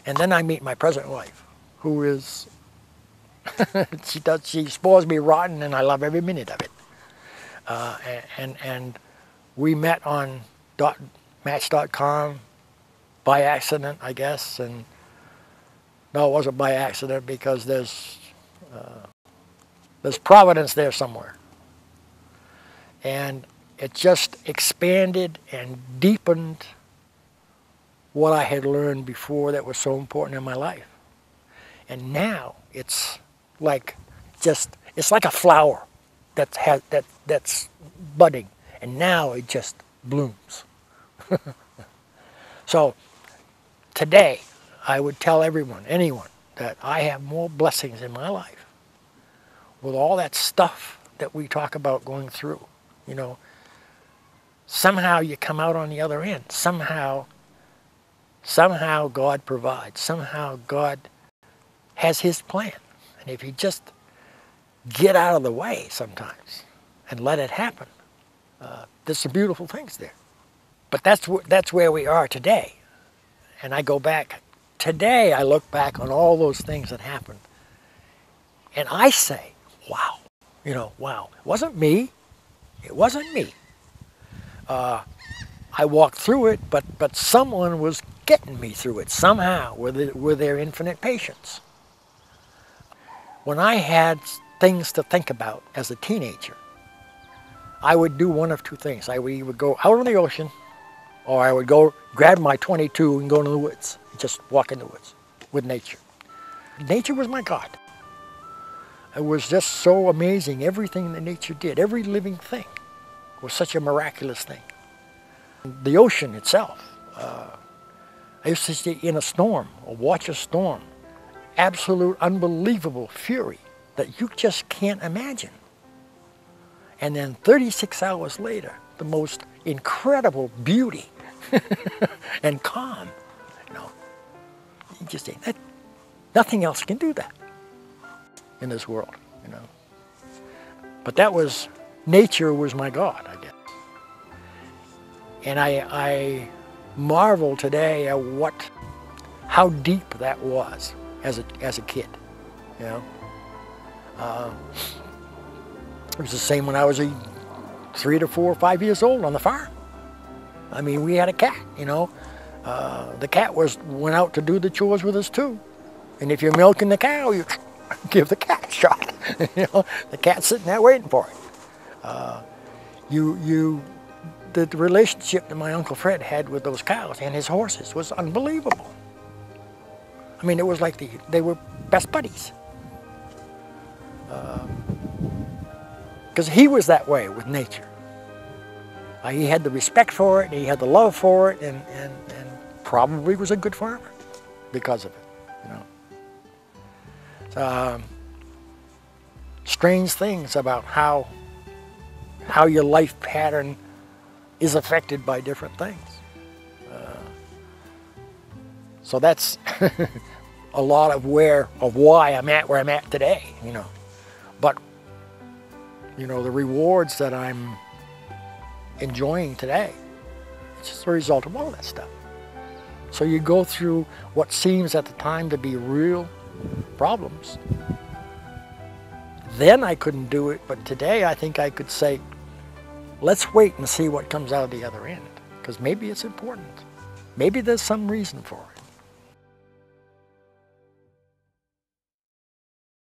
And then I meet my present wife, who is, she spoils me rotten, and I love every minute of it. And we met on Match.com by accident, I guess. And no, it wasn't by accident, because there's providence there somewhere. And it just expanded and deepened what I had learned before that was so important in my life. And now it's like it's like a flower that's budding, and now it just blooms. So today I would tell anyone, that I have more blessings in my life with all that stuff that we talk about going through. You know, somehow you come out on the other end. Somehow God provides. Somehow God has his plan. And if you just get out of the way sometimes and let it happen, there's some beautiful things there. But that's where we are today. And I go back. Today I look back on all those things that happened. And I say, wow. You know, wow. It wasn't me. It wasn't me. I walked through it, but someone was getting me through it somehow with their infinite patience. When I had things to think about as a teenager, I would do one of two things. I would either go out on the ocean, or I would go grab my .22 and go into the woods, just walk in the woods with nature. Nature was my God. It was just so amazing, everything that nature did, every living thing was such a miraculous thing. The ocean itself, I used to stay in a storm or watch a storm, absolute unbelievable fury that you just can't imagine. And then 36 hours later, the most incredible beauty and calm. You know, you just say that nothing else can do that in this world. You know, but nature was my God, I guess. And I marvel today at how deep that was as a kid. You know, it was the same when I was 3 to 4 or 5 years old on the farm. I mean, we had a cat. You know, the cat went out to do the chores with us too. And if you're milking the cow, you give the cat a shot. You know, the cat's sitting there waiting for it. The relationship that my Uncle Fred had with those cows and his horses was unbelievable. I mean, it was like they were best buddies. Because he was that way with nature. He had the respect for it, and he had the love for it, and probably was a good farmer because of it, you know. Strange things about how your life pattern is affected by different things. So that's a lot of why I'm at where I'm at today, you know. But, you know, the rewards that I'm enjoying today, it's just a result of all that stuff. So you go through what seems at the time to be real problems. Then I couldn't do it, but today I think I could say, let's wait and see what comes out of the other end, because maybe it's important. Maybe there's some reason for it.